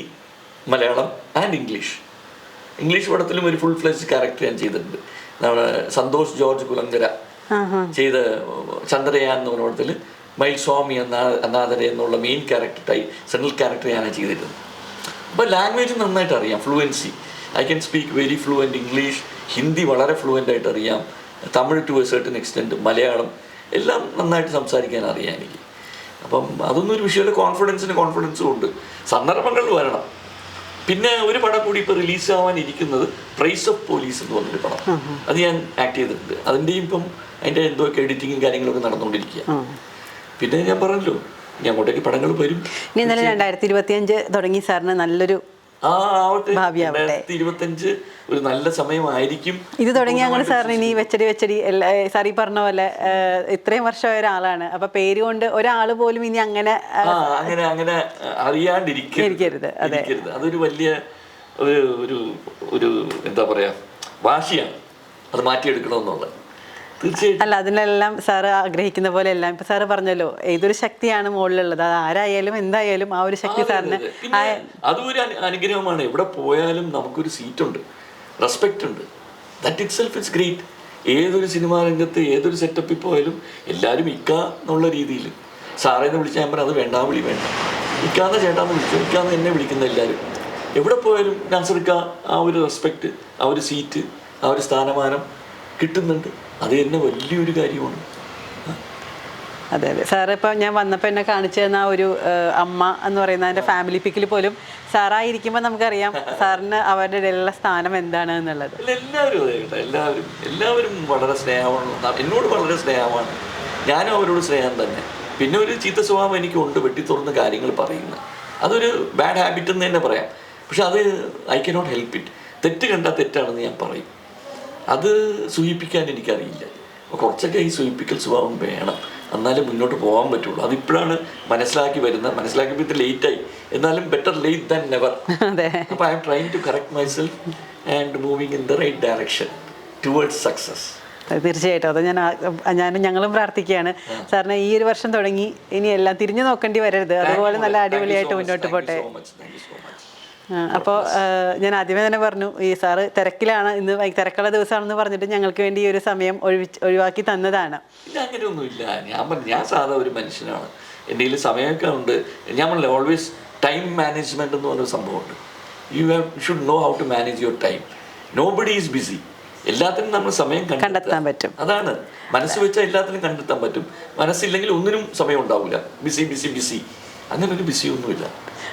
Malayalam and English പടത്തിലും ഒരു ഫുൾ ഫ്ലെഡ്ജ് ക്യാരക്ടർ ഞാൻ ചെയ്തിട്ടുണ്ട്. നമ്മുടെ സന്തോഷ് ജോർജ് കുലങ്കര ചെയ്ത ചന്ദ്രയാൻ എന്ന് പറഞ്ഞ പടത്തിൽ മൈൽസ്വാമി അനാഥര എന്നുള്ള മെയിൻ ക്യാരക്ടറായി സെൻട്രൽ ക്യാരക്ടർ ഞാൻ ചെയ്തിട്ടുണ്ട്. അപ്പോൾ ലാംഗ്വേജ് നന്നായിട്ട് അറിയാം, fluency. I can speak very fluent English, Hindi വളരെ ഫ്ലുവൻ്റ് ആയിട്ട് അറിയാം, Tamil to a certain extent, Malayalam എല്ലാം നന്നായിട്ട് സംസാരിക്കാൻ അറിയാം എനിക്ക്. അപ്പം അതൊന്നും ഒരു വിഷയമില്ല. കോൺഫിഡൻസും ഉണ്ട്. സന്ദർഭങ്ങൾ വരണം. പിന്നെ ഒരു പടം കൂടി ഇപ്പോൾ റിലീസാവാൻ ഇരിക്കുന്നത് പ്രൈസ് ഓഫ് പോലീസ് എന്ന് പറഞ്ഞൊരു പടം. അത് ഞാൻ ആക്ട് ചെയ്തിട്ടുണ്ട്. അതിൻ്റെയും ഇപ്പം അതിൻ്റെ എന്തൊക്കെ എഡിറ്റിങ്ങും കാര്യങ്ങളൊക്കെ നടന്നുകൊണ്ടിരിക്കുക. പിന്നെ ഞാൻ പറഞ്ഞല്ലോ, ഇനി അങ്ങോട്ടേക്ക് പടങ്ങൾ വരും. ഇനി ഇന്നലെ 2025 തുടങ്ങി സാറിന് നല്ലൊരു 2025 ഒരു നല്ല സമയമായിരിക്കും. ഇത് തുടങ്ങി അങ്ങനെ സാറിന് ഇനി വെച്ചടി സാർ ഈ പറഞ്ഞ പോലെ ഇത്രയും വർഷമായ ഒരാളാണ്. അപ്പൊ പേര് കൊണ്ട് ഒരാൾ പോലും ഇനി അങ്ങനെ അറിയാണ്ടിരിക്കരുത്. അതൊരു വലിയ ഒരു എന്താ പറയാ, വാശിയാണ്. അത് മാറ്റിയെടുക്കണമെന്നുള്ളത് തീർച്ചയായിട്ടും. അല്ല, അതിനെല്ലാം സാറ് ആഗ്രഹിക്കുന്ന പോലെ എല്ലാം ഇപ്പൊ സാറ് പറഞ്ഞല്ലോ, ഏതൊരു ശക്തിയാണ് മുകളിലുള്ളത്, അത് ആരായാലും എന്തായാലും ആ ഒരു ശക്തി സാറിന്. അതും ഒരു അനുഗ്രഹമാണ്. എവിടെ പോയാലും നമുക്കൊരു സീറ്റുണ്ട്, റെസ്പെക്റ്റ് ഉണ്ട്. That it self it's great. ഏതൊരു സിനിമാ രംഗത്ത് ഏതൊരു സെറ്റപ്പിൽ പോയാലും എല്ലാവരും ഇക്ക എന്നുള്ള രീതിയിൽ സാറേന്ന് വിളിച്ചാൽ ഞാൻ പറഞ്ഞാൽ അത് വേണ്ട, വിളി വേണ്ട, ഇക്കാന്ന് ചേട്ടാന്ന് വിളിച്ചു, ഇക്കാന്ന് എന്നെ വിളിക്കുന്ന എല്ലാവരും. എവിടെ പോയാലും നാസർക്ക ആ ഒരു റെസ്പെക്റ്റ്, ആ ഒരു സീറ്റ്, ആ ഒരു സ്ഥാനമാനം കിട്ടുന്നുണ്ട്. അത് തന്നെ വലിയൊരു കാര്യമാണ്. അതെ അതെ സാറ് ഇപ്പം ഞാൻ വന്നപ്പോൾ എന്നെ കാണിച്ചു തന്ന ആ ഒരു അമ്മ എന്ന് പറയുന്ന അതിൻ്റെ ഫാമിലി പിക്കിൽ പോലും സാറായിരിക്കുമ്പോൾ നമുക്കറിയാം സാറിന് അവരുടെ ഇടയിലുള്ള സ്ഥാനം എന്താണ് എന്നുള്ളത്. എല്ലാവരും അതെ കേട്ടോ, എല്ലാവരും വളരെ സ്നേഹമാണ്, എന്നോട് വളരെ സ്നേഹമാണ്, ഞാനും അവരോട് സ്നേഹം തന്നെ. പിന്നെ ഒരു ചീത്ത സ്വഭാവം എനിക്കുണ്ട്, വെട്ടി തുറന്ന് കാര്യങ്ങൾ പറയുന്നത്. അതൊരു ബാഡ് ഹാബിറ്റ് എന്ന് തന്നെ പറയാം. പക്ഷെ അത് ഐ കനോട്ട് ഹെൽപ്പ് ഇറ്റ്. തെറ്റ് കണ്ടാൽ തെറ്റാണെന്ന് ഞാൻ പറയും. അത് സൂചിപ്പിക്കാൻ എനിക്കറിയില്ല. അപ്പോൾ കുറച്ചൊക്കെ ഈ സൂചിപ്പിക്കൽ സ്വഭാവം വേണം, എന്നാലേ മുന്നോട്ട് പോകാൻ പറ്റുള്ളൂ. അതിപ്പോഴാണ് മനസ്സിലാക്കിയപ്പോൾ ഇത് ലേറ്റായി, എന്നാലും ബെറ്റർ ലേറ്റ് ദാൻ നെവർ. അപ്പോൾ I am trying to correct myself and moving in the right direction towards success. തീർച്ചയായിട്ടും അത് ഞങ്ങളും പ്രാർത്ഥിക്കുകയാണ് സാറിന് ഈ ഒരു വർഷം തുടങ്ങി ഇനി എല്ലാം തിരിഞ്ഞു നോക്കേണ്ടി വരരുത്, അതുപോലെ നല്ല അടിപൊളിയായിട്ട് മുന്നോട്ട് പോട്ടെ. അപ്പോൾ ഞാൻ ആദ്യമേ തന്നെ പറഞ്ഞു, ഈ സാറ് തിരക്കിലാണ്, ഇന്ന് തിരക്കുള്ള ദിവസമാണെന്ന് പറഞ്ഞിട്ട് ഞങ്ങൾക്ക് വേണ്ടി ഈ ഒരു സമയം ഒഴിവാക്കി തന്നതാണ്. ഇല്ല, അങ്ങനെയൊന്നുമില്ല. ഞാൻ സാധാ ഒരു മനുഷ്യനാണ്, എൻ്റെ കയ്യിൽ സമയമൊക്കെ ഉണ്ട്. ഞാൻ പറഞ്ഞില്ല, ഓൾവേസ് ടൈം മാനേജ്മെൻറ്റ് എന്ന് പറഞ്ഞൊരു സംഭവമുണ്ട്. Should know how to manage your time. Nobody is busy. എല്ലാത്തിനും നമ്മൾ സമയം കണ്ടെത്താൻ പറ്റും. അതാണ്, മനസ്സ് വെച്ചാൽ എല്ലാത്തിനും കണ്ടെത്താൻ പറ്റും. മനസ്സില്ലെങ്കിൽ ഒന്നിനും സമയം ഉണ്ടാവില്ല. ബിസി അങ്ങനെ ഒരു ബിസി ഒന്നുമില്ല.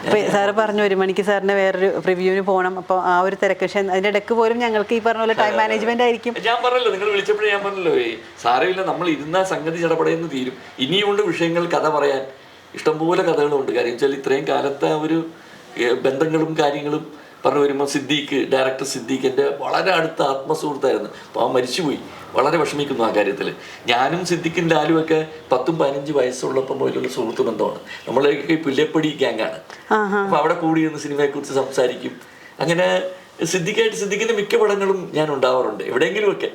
അപ്പോൾ സാറ് പറഞ്ഞു 1 മണിക്ക് സാറിന് വേറൊരു റിവ്യൂവിന് പോകണം. അപ്പോൾ ആ ഒരു തിരക്ക്, പക്ഷേ അതിൻ്റെ ഇടയ്ക്ക് പോലും ഞങ്ങൾക്ക് ഈ പറഞ്ഞ പോലെ ടൈം മാനേജ്മെന്റ് ആയിരിക്കും. ഞാൻ പറഞ്ഞല്ലോ, നിങ്ങൾ വിളിച്ചപ്പോഴേ ഞാൻ പറഞ്ഞല്ലോ, സാരമില്ല, നമ്മൾ ഇരുന്ന സംഗതി ചടപടയെന്ന് തീരും. ഇനിയുമുണ്ട് വിഷയങ്ങൾ, കഥ പറയാൻ ഇഷ്ടംപോലെ കഥകളുണ്ട്. കാര്യം വെച്ചാൽ ഇത്രയും കാലത്തെ ഒരു ബന്ധങ്ങളും കാര്യങ്ങളും പറഞ്ഞു വരുമ്പോൾ ഡയറക്ടർ സിദ്ദീഖ് എൻ്റെ വളരെ അടുത്ത ആത്മസുഹൃത്തായിരുന്നു. അപ്പോൾ അവൻ മരിച്ചുപോയി. വളരെ വിഷമിക്കുന്നു ആ കാര്യത്തിൽ. ഞാനും സിദ്ദീഖും ലാലുവൊക്കെ 10-15 വയസ്സുള്ളപ്പോൾ മുതലുള്ള സുഹൃത്ത് ബന്ധമാണ്. നമ്മളൊക്കെ പുല്ലപ്പടി ഗ്യാങ്ങാണ്. അപ്പോൾ അവിടെ കൂടി നിന്ന് സിനിമയെക്കുറിച്ച് സംസാരിക്കും. അങ്ങനെ സിദ്ദീഖിൻ്റെ മിക്ക പടങ്ങളും ഞാൻ ഉണ്ടാവാറുണ്ട്. എവിടെയെങ്കിലുമൊക്കെ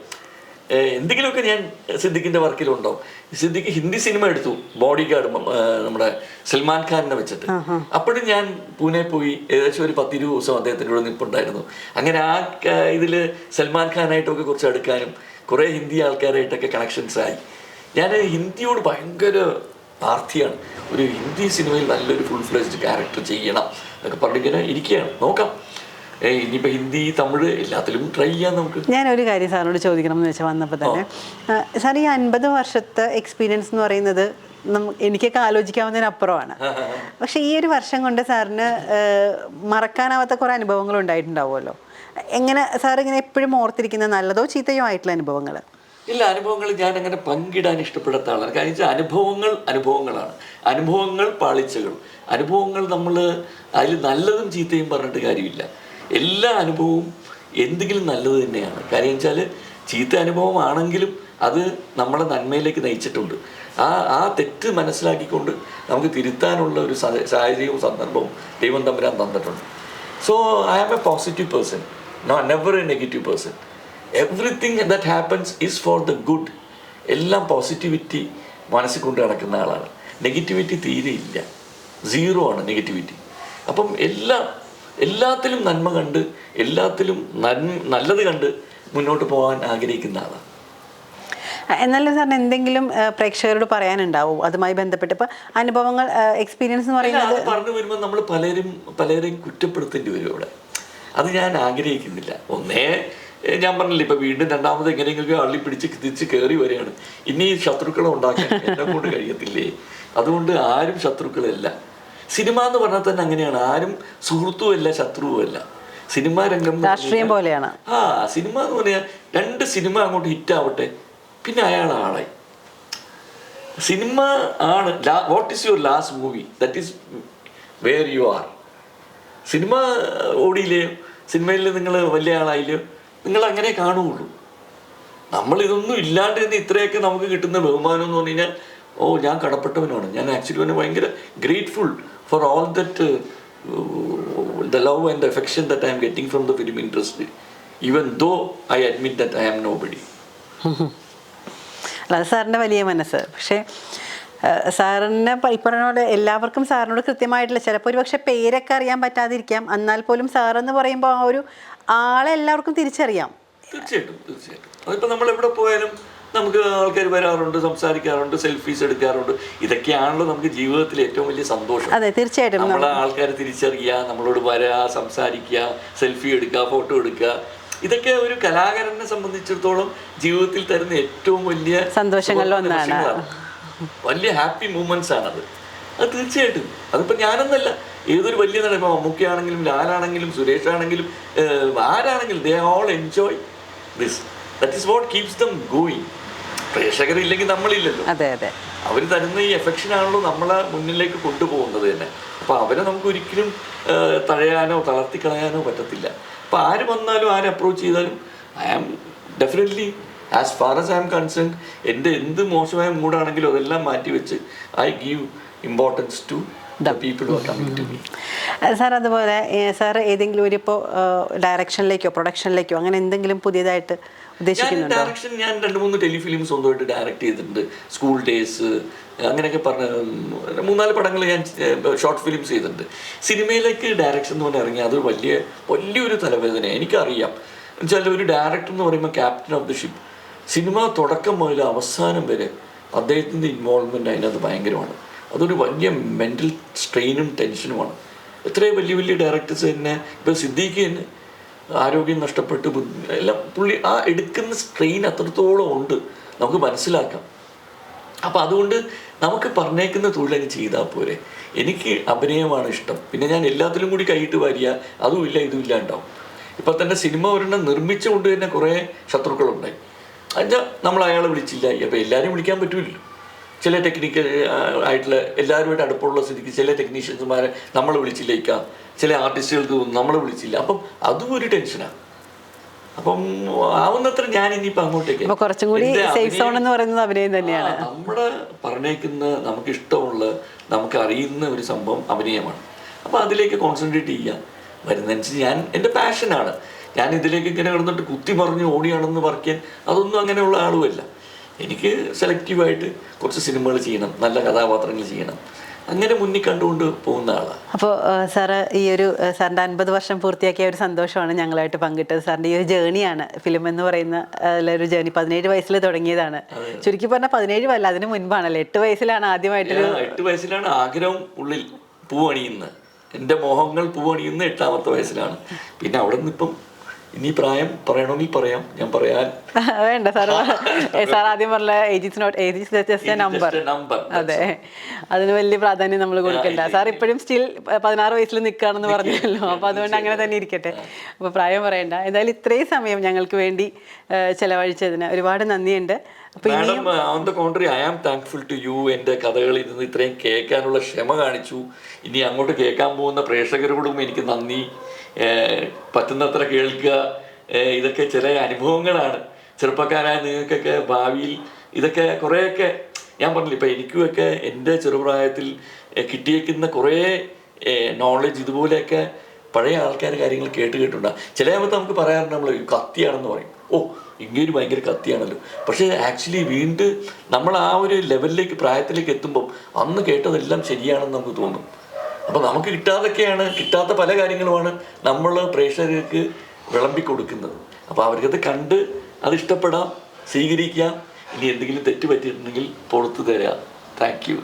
എന്തെങ്കിലുമൊക്കെ ഞാൻ സിദ്ദീഖിൻ്റെ വർക്കിലുണ്ടാവും. സിദ്ദീഖ് ഹിന്ദി സിനിമ എടുത്തു, ബോഡി ഗാർഡ്, നമ്മുടെ സൽമാൻ ഖാനിനെ വെച്ചിട്ട്. അപ്പോഴും ഞാൻ പൂനെ പോയി ഏകദേശം ഒരു 10-20 ദിവസം അദ്ദേഹത്തിൻ്റെ കൂടെ നിൽപ്പുണ്ടായിരുന്നു. അങ്ങനെ ആ ഇതിൽ സൽമാൻ ഖാനായിട്ടൊക്കെ കുറച്ച് അടുക്കാനും കുറേ ഹിന്ദി ആൾക്കാരായിട്ടൊക്കെ കണക്ഷൻസ് ആയി. ഞാൻ ഹിന്ദിയോട് ഭയങ്കര ആർത്തിയാണ്. ഒരു ഹിന്ദി സിനിമയിൽ നല്ലൊരു ഫുൾ ഫ്ലെജ്ഡ് ക്യാരക്ടർ ചെയ്യണം എന്നൊക്കെ പറഞ്ഞിങ്ങനെ ഇരിക്കുകയാണ്. നോക്കാം, ഇനിയിപ്പോൾ ഹിന്ദി, തമിഴ് എല്ലാത്തിലും ട്രൈ ചെയ്യാം നമുക്ക്. ഞാനൊരു കാര്യം സാറിനോട് ചോദിക്കണം എന്ന് വെച്ചാൽ വന്നപ്പോൾ തന്നെ, സാർ ഈ 50 വർഷത്തെ എക്സ്പീരിയൻസ് എന്ന് പറയുന്നത് എനിക്കൊക്കെ ആലോചിക്കാവുന്നതിനപ്പുറമാണ്. പക്ഷെ ഈ ഒരു വർഷം കൊണ്ട് സാറിന് മറക്കാനാവാത്ത കുറേ അനുഭവങ്ങൾ ഉണ്ടായിട്ടുണ്ടാവുമല്ലോ. എങ്ങനെ സാർ ഇങ്ങനെ എപ്പോഴും ഓർത്തിരിക്കുന്ന നല്ലതോ ചീത്തയോ ആയിട്ടുള്ള അനുഭവങ്ങൾ? ഇല്ല, അനുഭവങ്ങൾ ഞാൻ അങ്ങനെ പങ്കിടാൻ ഇഷ്ടപ്പെടാത്ത ആളാണ്. കാര്യം വെച്ചാൽ അനുഭവങ്ങളാണ്. അനുഭവങ്ങൾ പാളിച്ചകൾ. അനുഭവങ്ങൾ നമ്മൾ അതിൽ നല്ലതും ചീത്തയും പറഞ്ഞിട്ട് കാര്യമില്ല. എല്ലാ അനുഭവവും എന്തെങ്കിലും നല്ലത് തന്നെയാണ്. കാര്യം വെച്ചാൽ ചീത്ത അനുഭവമാണെങ്കിലും അത് നമ്മളെ നന്മയിലേക്ക് നയിച്ചിട്ടുണ്ട്. ആ തെറ്റ് മനസ്സിലാക്കിക്കൊണ്ട് നമുക്ക് തിരുത്താനുള്ള ഒരു സാഹചര്യവും സന്ദർഭവും ദൈവം തമ്പുരാൻ തന്നിട്ടുണ്ട്. So I am a positive person, never a negative person. Everything that happens is for the good. എല്ലാം പോസിറ്റിവിറ്റി മനസ്സിൽ കൊണ്ട് നടക്കുന്ന ആളാണ്. നെഗറ്റിവിറ്റി തീരെ ഇല്ല, 0 ആണ് നെഗറ്റിവിറ്റി. അപ്പം എല്ലാത്തിലും നന്മ കണ്ട്, എല്ലാത്തിലും നല്ലത് കണ്ട് മുന്നോട്ട് പോകാൻ ആഗ്രഹിക്കുന്ന ആളാണ്. എന്നാലും സാറിന് എന്തെങ്കിലും പ്രേക്ഷകരോട് പറയാനുണ്ടാവും അതുമായി ബന്ധപ്പെട്ട്? ഇപ്പം അനുഭവങ്ങൾ, എക്സ്പീരിയൻസ് എന്ന് പറയുന്നത് പറഞ്ഞു വരുമ്പോൾ നമ്മൾ പലരെയും കുറ്റപ്പെടുത്തേണ്ടി വരും ഇവിടെ. അത് ഞാൻ ആഗ്രഹിക്കുന്നില്ല. ഞാൻ പറഞ്ഞില്ല, ഇപ്പം വീണ്ടും രണ്ടാമത് എങ്ങനെയെങ്കിലും അള്ളി പിടിച്ച് തിരിച്ച് കയറി വരികയാണ്. ഇനി ശത്രുക്കളെ ഉണ്ടാക്കാൻ എന്നെ കൊണ്ട് കഴിയത്തില്ലേ? അതുകൊണ്ട് ആരും ശത്രുക്കളല്ല. സിനിമ എന്ന് പറഞ്ഞാൽ തന്നെ അങ്ങനെയാണ്. ആരും സുഹൃത്തുമല്ല ശത്രുവുമല്ല. സിനിമാ രംഗം രാഷ്ട്രീയം പോലെയാണ്. സിനിമ എന്ന് പറഞ്ഞാൽ 2 സിനിമ അങ്ങോട്ട് ഹിറ്റാവട്ടെ, പിന്നെ അയാളാളായി. സിനിമ ആണ് what is your last movie, that is where you are. Cinema ഓടിയില്ലയോ, സിനിമയിൽ നിങ്ങൾ വലിയ ആളായില്ലയോ, നിങ്ങൾ അങ്ങനെ കാണുകയുള്ളൂ. നമ്മളിതൊന്നും ഇല്ലാണ്ട് തന്നെ ഇത്രയൊക്കെ നമുക്ക് കിട്ടുന്ന ബഹുമാനം എന്ന് പറഞ്ഞു കഴിഞ്ഞാൽ, ഞാൻ കടപ്പെട്ടവനാണ്. ഞാൻ ആക്ച്വലി ഭയങ്കര grateful for all that the love and the affection that I am getting from the film industry, even though I admit that I am nobody. അത് സാറിൻ്റെ വലിയ മനസ്സ്. പക്ഷേ സാറിനെ ഈ പറഞ്ഞ പോലെ എല്ലാവർക്കും സാറിനോട് കൃത്യമായിട്ടുള്ള, ചിലപ്പോൾ ഒരു പക്ഷേ പേരൊക്കെ അറിയാൻ പറ്റാതിരിക്കാം, എന്നാൽ പോലും സാറെന്ന് പറയുമ്പോൾ ആ ഒരു ആളെ എല്ലാവർക്കും തിരിച്ചറിയാം. തീർച്ചയായിട്ടും. അതിപ്പോൾ നമ്മൾ എവിടെ പോയാലും നമുക്ക് ആൾക്കാർ വരാറുണ്ട്, സംസാരിക്കാറുണ്ട്, സെൽഫീസ് എടുക്കാറുണ്ട്. ഇതൊക്കെയാണല്ലോ നമുക്ക് ജീവിതത്തിൽ ഏറ്റവും വലിയ സന്തോഷം. അതെ, തീർച്ചയായിട്ടും. നമ്മളെ ആൾക്കാർ തിരിച്ചറിയുക, നമ്മളോട് വരിക, സംസാരിക്കുക, സെൽഫി എടുക്കുക, ഫോട്ടോ എടുക്കുക, ഇതൊക്കെ ഒരു കലാകാരനെ സംബന്ധിച്ചിടത്തോളം ജീവിതത്തിൽ തരുന്ന ഏറ്റവും വലിയ സന്തോഷങ്ങളിൽ ഒന്നാണ്. വലിയ ഹാപ്പി മൂമെന്റ്സ് ആണത്. അത് തീർച്ചയായിട്ടും അതിപ്പോൾ ഞാനെന്നല്ല, ഏതൊരു വലിയ നടൻ, ഇപ്പോൾ മമ്മൂക്കയാണെങ്കിലും ലാലാണെങ്കിലും സുരേഷ് ആണെങ്കിലും ആരാണെങ്കിലും, they all enjoy this. That is what keeps them going. പ്രേക്ഷകരില്ലെങ്കിൽ നമ്മളില്ലല്ലോ. അതെ അതെ, അവർ തരുന്ന ഈ എഫെക്ഷനാണല്ലോ നമ്മളെ മുന്നിലേക്ക് കൊണ്ടുപോകുന്നത് തന്നെ. അപ്പോൾ അവരെ നമുക്ക് ഒരിക്കലും തഴയാനോ തളർത്തിക്കളയാനോ പറ്റത്തില്ല. അപ്പോൾ ആര് വന്നാലും ആര് അപ്രോച്ച് ചെയ്താലും I am definitely, as far as I am concern, എൻ്റെ എന്ത് മോശമായ മൂഡാണെങ്കിലും അതെല്ലാം മാറ്റി വെച്ച് I give importance to the people who are coming to me. Sir അതുപോലെ സാർ ഏതെങ്കിലും ഒരു ഇപ്പോൾ ഡയറക്ഷനിലേക്കോ പ്രൊഡക്ഷനിലേക്കോ അങ്ങനെ എന്തെങ്കിലും പുതിയതായിട്ട് ഉദ്ദേശിക്കുന്നുണ്ടോ? ഡയറക്ഷൻ ഞാൻ 2-3 ടെലിഫിലിം സ്വന്തമായിട്ട് ഡയറക്റ്റ് ചെയ്തിട്ടുണ്ട്. സ്കൂൾ ഡേയ്സ് അങ്ങനെയൊക്കെ പറഞ്ഞ 3-4 പടങ്ങൾ ഞാൻ ഷോർട്ട് ഫിലിംസ് ചെയ്തിട്ടുണ്ട്. സിനിമയിലേക്ക് ഡയറക്ഷൻ എന്ന് പറഞ്ഞാൽ ഇറങ്ങി അതൊരു വലിയൊരു തലവേദന എനിക്കറിയാം. എന്നുവെച്ചാൽ ഒരു ഡയറക്ടർ എന്ന് പറയുമ്പോൾ captain of the ship. Cinema തുടക്കം മുതൽ അവസാനം വരെ അദ്ദേഹത്തിൻ്റെ ഇൻവോൾവ്മെൻറ്റ് അതിനകത്ത് ഭയങ്കരമാണ്. അതൊരു വലിയ മെൻ്റൽ സ്ട്രെയിനും ടെൻഷനുമാണ്. എത്രയും വലിയ ഡയറക്ടേഴ്സ് തന്നെ, ഇപ്പോൾ സിദ്ദീഖ് തന്നെ ആരോഗ്യം നഷ്ടപ്പെട്ട് എല്ലാം പുള്ളി ആ എടുക്കുന്ന സ്ട്രെയിൻ അത്രത്തോളം ഉണ്ട്, നമുക്ക് മനസ്സിലാക്കാം. അപ്പോൾ അതുകൊണ്ട് നമുക്ക് പറഞ്ഞേക്കുന്ന തൊഴിലങ്ങ് ചെയ്താൽ പോരെ. എനിക്ക് അഭിനയമാണ് ഇഷ്ടം, പിന്നെ ഞാൻ എല്ലാത്തിലും കൂടി കൈയിട്ട് വരിക അതും ഇല്ല ഇതും ഇല്ല ഉണ്ടാവും. ഇപ്പം തന്നെ സിനിമ ഒരെണ്ണം നിർമ്മിച്ചുകൊണ്ട് തന്നെ കുറേ ശത്രുക്കളുണ്ടായി. എന്നുവെച്ചാൽ നമ്മൾ അയാളെ വിളിച്ചില്ല, അപ്പോൾ എല്ലാവരും വിളിക്കാൻ പറ്റുമല്ലോ. ചില ടെക്നിക്കൽ ആയിട്ടുള്ള എല്ലാവരുമായിട്ട് അടുപ്പമുള്ള സ്ഥിതിക്ക് ചില ടെക്നീഷ്യൻസുമാരെ നമ്മൾ വിളിച്ചില്ലേക്കാം, ചില ആർട്ടിസ്റ്റുകൾക്ക് നമ്മളെ വിളിച്ചില്ല. അപ്പം അതും ഒരു ടെൻഷനാണ്. അപ്പം ആവുന്നത്ര ഞാൻ ഇനിയിപ്പോൾ അങ്ങോട്ടേക്ക് കുറച്ചും കൂടി സേഫ് സോൺ എന്ന് പറയുന്നത് അഭിനയം തന്നെയാണ്. നമ്മുടെ പറഞ്ഞേക്കുന്ന നമുക്ക് ഇഷ്ടമുള്ള നമുക്ക് അറിയുന്ന ഒരു സംഭവം അഭിനയമാണ്. അപ്പോൾ അതിലേക്ക് കോൺസെൻട്രേറ്റ് ചെയ്യുക. വരുന്നതനുസരിച്ച് ഞാൻ എൻ്റെ പാഷനാണ്. ഞാൻ ഇതിലേക്ക് ഇങ്ങനെ കിടന്നിട്ട് കുത്തി മറിഞ്ഞ് ഓടിയാണെന്ന് പറയാൻ അതൊന്നും അങ്ങനെയുള്ള ആളുമല്ല. എനിക്ക് സെലക്റ്റീവായിട്ട് കുറച്ച് സിനിമകൾ ചെയ്യണം, നല്ല കഥാപാത്രങ്ങൾ ചെയ്യണം, അങ്ങനെ മുന്നിൽ കണ്ടുകൊണ്ട് പോകുന്ന ആളാണ്. അപ്പോൾ സാറ് ഈ ഒരു സാറിൻ്റെ 50 വർഷം പൂർത്തിയാക്കിയ ഒരു സന്തോഷമാണ് ഞങ്ങളായിട്ട് പങ്കിട്ടത്. സാറിൻ്റെ ഈ ഒരു ജേണിയാണ് ഫിലിം എന്ന് പറയുന്ന ഒരു ജേണി. 17 വയസ്സിൽ തുടങ്ങിയതാണ്. ചുരുക്കി പറഞ്ഞാൽ 17 അല്ല, അതിന് മുൻപാണല്ലേ. 8 വയസ്സിലാണ് ആദ്യമായിട്ട് 8 വയസ്സിലാണ് ആഗ്രഹം ഉള്ളിൽ പൂവണിയുന്നത്. എൻ്റെ മോഹങ്ങൾ പൂവണിയുന്ന 8ാമത്തെ വയസ്സിലാണ്. പിന്നെ അവിടെ നിന്ന് ഇപ്പം ഇനി പ്രായം പറയണമെങ്കിൽ പറയാം, ഞാൻ പറയാൻ വേണ്ട സാർ. സാർ ആദ്യം പറഞ്ഞ age is just A number. അതെ, അതിന് വലിയ പ്രാധാന്യം നമ്മൾ കൊടുക്കണ്ട. സാർ ഇപ്പോഴും സ്റ്റിൽ 16 വയസ്സിൽ നിൽക്കുകയാണെന്ന് പറഞ്ഞല്ലോ. അപ്പോൾ അതുകൊണ്ട് അങ്ങനെ തന്നെ ഇരിക്കട്ടെ. അപ്പോൾ പ്രായം പറയണ്ട. എന്തായാലും ഇത്രയും സമയം ഞങ്ങൾക്ക് വേണ്ടി ചെലവഴിച്ചതിന് ഒരുപാട് നന്ദിയുണ്ട്. Madam, on the contrary I am thankful to you. എൻ്റെ കഥകളിൽ നിന്ന് ഇത്രയും കേൾക്കാനുള്ള ക്ഷമ കാണിച്ചു. ഇനി അങ്ങോട്ട് കേൾക്കാൻ പോകുന്ന പ്രേക്ഷകരോടും എനിക്ക് നന്ദി. പറ്റുന്നത്ര കേൾക്കുക. ഇതൊക്കെ ചില അനുഭവങ്ങളാണ്. ചെറുപ്പക്കാരായ നിങ്ങൾക്കൊക്കെ ഭാവിയിൽ ഇതൊക്കെ കുറേയൊക്കെ ഞാൻ പറഞ്ഞില്ല, ഇപ്പം എനിക്കുമൊക്കെ എൻ്റെ ചെറുപ്രായത്തിൽ കിട്ടിയേക്കുന്ന കുറേ നോളജ് ഇതുപോലെയൊക്കെ പഴയ ആൾക്കാർ കാര്യങ്ങൾ കേട്ടിട്ടുണ്ടാകും. ചില സമയത്ത് നമുക്ക് പറയാറുണ്ട് നമ്മൾ കത്തിയാണെന്ന് പറയും, ഓ ഇങ്ങനെ ഭയങ്കര കത്തിയാണല്ലോ. പക്ഷേ ആക്ച്വലി വീണ്ടും നമ്മൾ ആ ഒരു ലെവലിലേക്ക് പ്രായത്തിലേക്ക് എത്തുമ്പം അന്ന് കേട്ടതെല്ലാം ശരിയാണെന്ന് നമുക്ക് തോന്നും. അപ്പോൾ നമുക്ക് കിട്ടാത്ത പല കാര്യങ്ങളുമാണ് നമ്മൾ പ്രേക്ഷകർക്ക് വിളമ്പിക്കൊടുക്കുന്നത്. അപ്പോൾ അവർക്കത് കണ്ട് അത് ഇഷ്ടപ്പെടാം, സ്വീകരിക്കാം. ഇനി എന്തെങ്കിലും തെറ്റ് പറ്റിയിട്ടുണ്ടെങ്കിൽ പുറത്തു തരാം. Thank you.